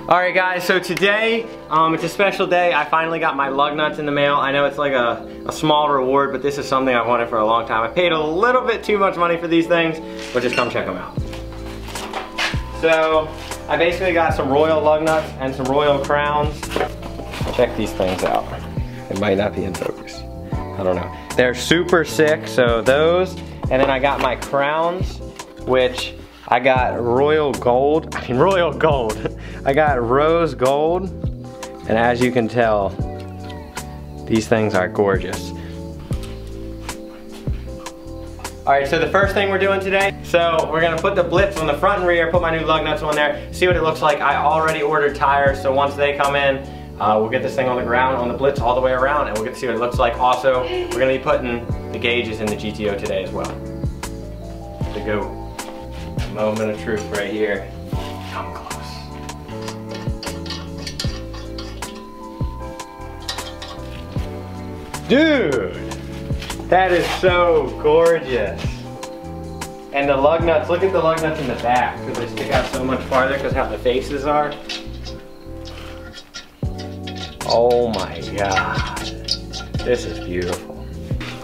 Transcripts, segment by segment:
Alright guys, so today, it's a special day. I finally got my lug nuts in the mail. I know it's like a small reward, but this is something I've wanted for a long time. I paid a little bit too much money for these things, but just come check them out. So, I basically got some Royal Lug Nuts and some Royal Crowns. Check these things out. It might not be in focus. I don't know. They're super sick, so those. And then I got my crowns, which I got Royal Gold. I got Rose Gold. And as you can tell, these things are gorgeous. Alright, so the first thing we're doing today, so we're gonna put the Blitz on the front and rear, put my new lug nuts on there, see what it looks like. I already ordered tires, so once they come in, we'll get this thing on the ground, on the Blitz all the way around, and we'll get to see what it looks like. Also, we're gonna be putting the gauges in the GTO today as well. To go. Moment of truth right here. Come close. Dude, that is so gorgeous. And the lug nuts, look at the lug nuts in the back because they stick out so much farther because how the faces are. Oh my God, this is beautiful.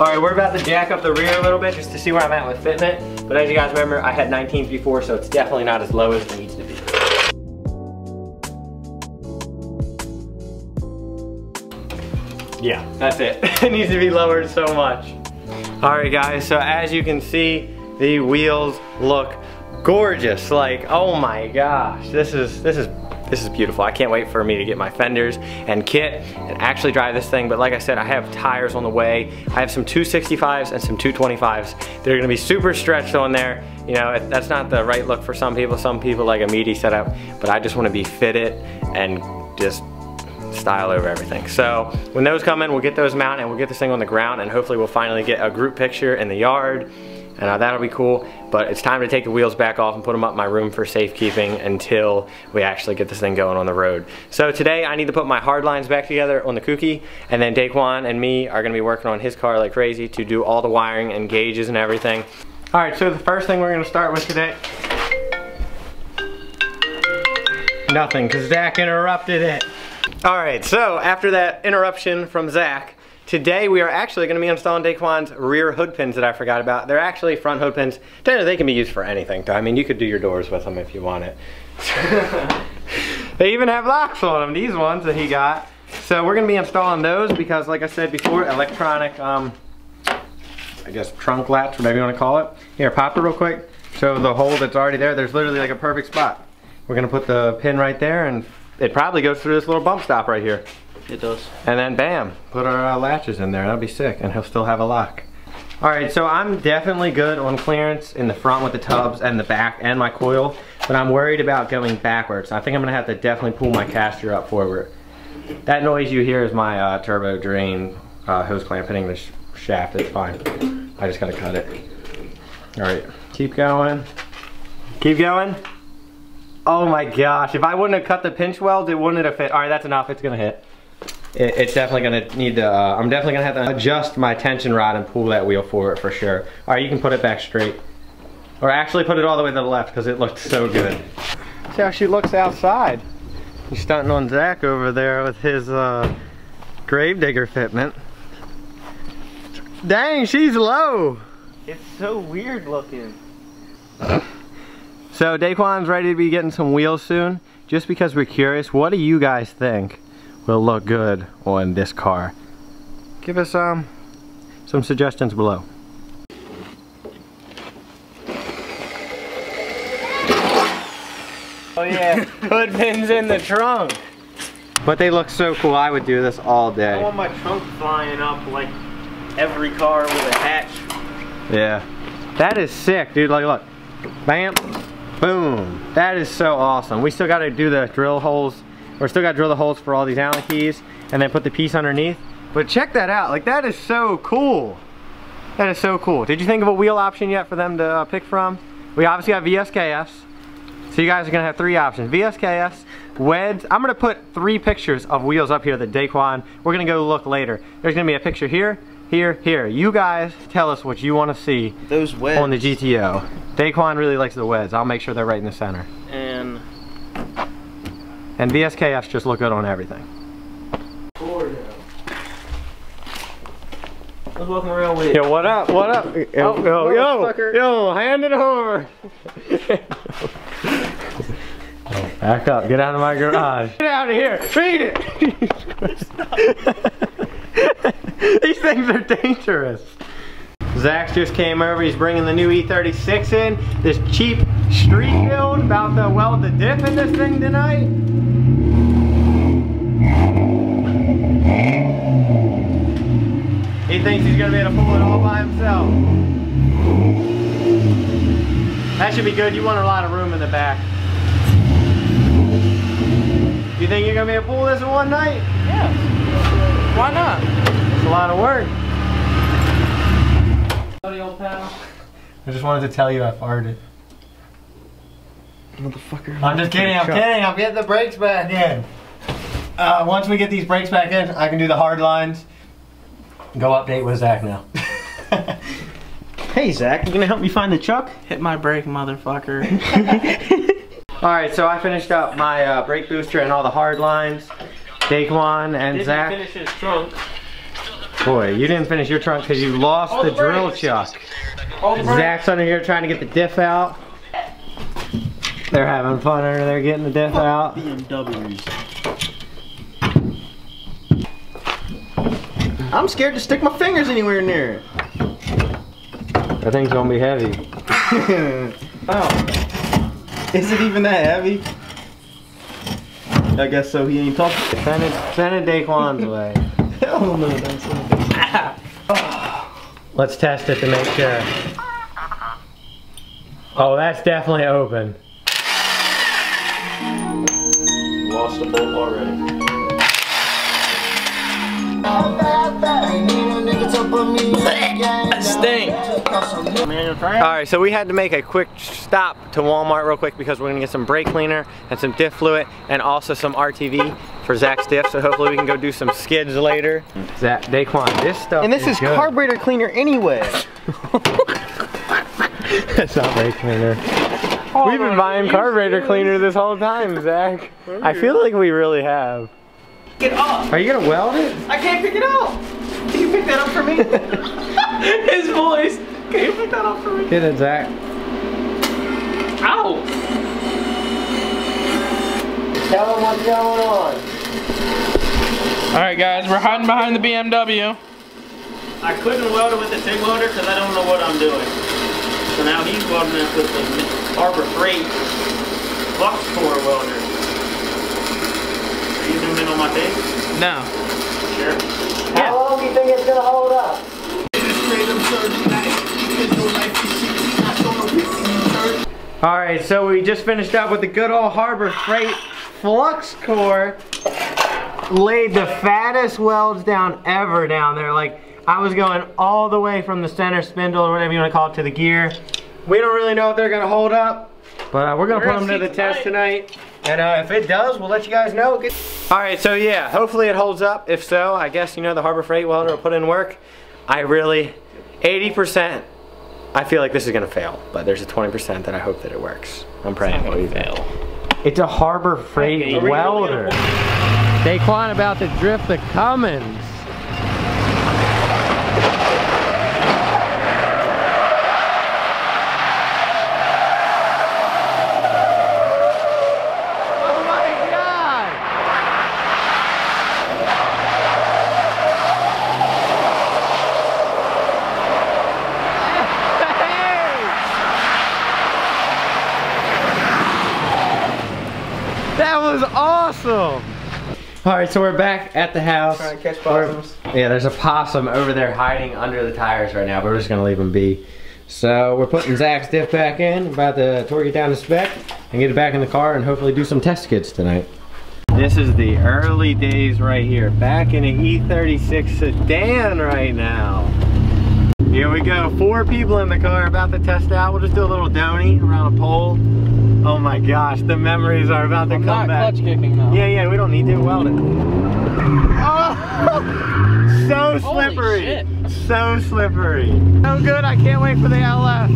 All right, we're about to jack up the rear a little bit just to see where I'm at with fitment. But as you guys remember, I had 19s before, so it's definitely not as low as it needs to be. Yeah, that's it. It needs to be lowered so much. All right, guys, so as you can see, the wheels look gorgeous. Like, oh my gosh, this is beautiful. I can't wait for me to get my fenders and kit and actually drive this thing. But like I said, I have tires on the way. I have some 265s and some 225s. They're gonna be super stretched on there. You know, that's not the right look for some people. Some people like a meaty setup, but I just wanna be fitted and just style over everything. So when those come in, we'll get those mounted and we'll get this thing on the ground, and hopefully we'll finally get a group picture in the yard. And that'll be cool, but it's time to take the wheels back off and put them up in my room for safekeeping until we actually get this thing going on the road. So today I need to put my hard lines back together on the Kooky, and then Daquan and me are gonna be working on his car like crazy to do all the wiring and gauges and everything. All right, so the first thing we're gonna start with today, nothing, because Zach interrupted it. All right, so after that interruption from Zach, today we are actually going to be installing Daquan's rear hood pins that I forgot about. They're actually front hood pins. They can be used for anything. I mean, you could do your doors with them if you want it. They even have locks on them, these ones that he got. So we're going to be installing those because, like I said before, electronic, I guess trunk latch, whatever you want to call it. Here, pop it real quick. Show the hole that's already there. There's literally like a perfect spot. We're going to put the pin right there, and it probably goes through this little bump stop right here. It does. And then bam, put our latches in there. That'll be sick, and he'll still have a lock. All right, so I'm definitely good on clearance in the front with the tubs and the back and my coil, but I'm worried about going backwards. I think I'm gonna have to definitely pull my caster up forward. That noise you hear is my turbo drain hose clamp hitting the shaft. It's fine. I just gotta cut it. All right, keep going. Keep going. Oh my gosh, if I wouldn't have cut the pinch weld, it wouldn't have fit. All right, that's enough, it's gonna hit. It's definitely gonna need to, I'm definitely gonna have to adjust my tension rod and pull that wheel forward for sure. All right, you can put it back straight. Or actually put it all the way to the left because it looked so good. See how she looks outside. He's stunting on Zach over there with his gravedigger fitment. Dang, she's low. It's so weird looking. So Daquan's ready to be getting some wheels soon. Just because we're curious, what do you guys think will look good on this car? Give us some suggestions below. Oh yeah, hood pins in the trunk. But they look so cool. I would do this all day. I want my trunk flying up like every car with a hatch. Yeah, that is sick, dude. Like, look, bam, boom. That is so awesome. We still got to do the drill holes. We're still got to drill the holes for all these Allen keys and then put the piece underneath. But check that out. Like, that is so cool. That is so cool. Did you think of a wheel option yet for them to pick from? We obviously have VSKS. So you guys are going to have 3 options. VSKS, WEDs. I'm going to put 3 pictures of wheels up here that Daquan, we're going to go look later. There's going to be a picture here, here, here. You guys tell us what you want to see. Those WEDs. On the GTO. Daquan really likes the WEDs. I'll make sure they're right in the center. And and VSKFs just look good on everything. Let's walk around with it. Yo, what up? What up? Yo, hand it over. Oh, back up. Get out of my garage. Get out of here. Feed it. These things are dangerous. Zach just came over. He's bringing the new E36 in. This cheap street build. About to weld the diff in this thing tonight. He thinks he's going to be able to pull it all by himself. That should be good. You want a lot of room in the back. You think you're going to be able to pull this in one night? Yeah. Why not? It's a lot of work. Howdy, old pal. I just wanted to tell you I farted. Motherfucker. I'm just kidding. I'm kidding. I'm getting the brakes back in. Once we get these brakes back in, I can do the hard lines. Go update with Zach now. Hey Zach, you gonna help me find the truck? Hit my brake, motherfucker. Alright, so I finished up my brake booster and all the hard lines. Daquan and Zach. Didn't finish his trunk. Boy, you didn't finish your trunk because you lost the drill chuck. Zach's under here trying to get the diff out. They're having fun under there getting the diff out. BMWs. I'm scared to stick my fingers anywhere near it. That thing's gonna be heavy. Oh. Is it even that heavy? I guess so. He ain't talking. Send it Daquan's way. Hell no, that's not. Let's test it to make sure. Oh, that's definitely open. Lost a bolt already. That stinks. Alright, so we had to make a quick stop to Walmart real quick because we're gonna get some brake cleaner and some diff fluid and also some RTV for Zach's diff, so hopefully we can go do some skids later. Zach, Daquan, this stuff And this is good. carburetor cleaner anyway. It's not brake cleaner. We've been buying carburetor cleaner this whole time, Zach. I feel like we really have. Get off! Are you gonna weld it? I can't pick it up! Can you pick that up for me? His voice! Can you pick that up for me? Get it, Zach. Ow! Tell him what's going on. Alright guys, we're hiding behind the BMW. I couldn't weld it with the TIG welder because I don't know what I'm doing. So now he's welding it with the Harbor Freight flux core welder. Are you zooming in on my face? No. Sure. How long do you think it's gonna hold up? Alright, so we just finished up with the good old Harbor Freight flux core. Laid the fattest welds down ever down there. Like, I was going all the way from the center spindle or whatever you want to call it to the gear. We don't really know if they're gonna hold up, but we're gonna put them to the test tonight. And if it does, we'll let you guys know. Alright, so yeah, hopefully it holds up. If so, I guess, you know, the Harbor Freight welder will put in work. I really, 80%, I feel like this is gonna fail. But there's a 20% that I hope that it works. I'm praying it will fail. It's a Harbor Freight welder. Daquan about to drift the Cummins. That was awesome! Alright, so we're back at the house. Trying to catch possums. Yeah, there's a possum over there hiding under the tires right now, but we're just gonna leave him be. So we're putting Zach's diff back in, about to torque it down to spec, and get it back in the car and hopefully do some test skids tonight. This is the early days right here. Back in an E36 sedan right now. Here we go, 4 people in the car about to test out. We'll just do a little donny around a pole. Oh my gosh, the memories are about to come back. I'm not clutch kicking though. Yeah, we don't need to weld it. Oh, so slippery. Holy shit. So slippery. So good, I can't wait for the LF.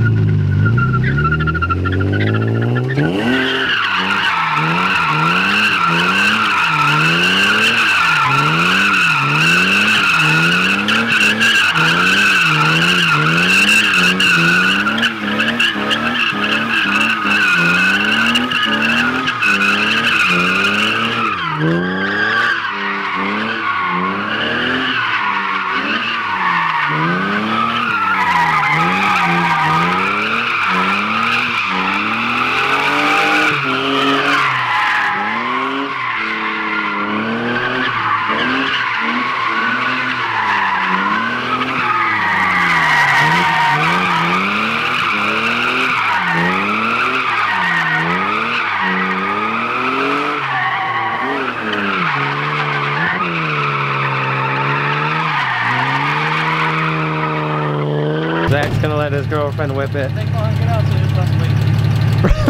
girlfriend whip it. They can't get out, so just let's wait.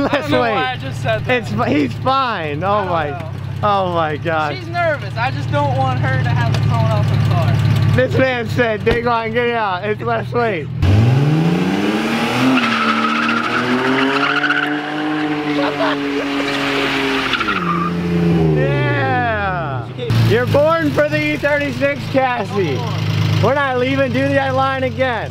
Let's I don't know wait. why I just said that. He's fine. Oh my god. She's nervous. I just don't want her to have someone else in the car. This man said, dig on, get out. It's let's wait. Yeah. You're born for the E36, Cassie. We're not leaving. Do that line again.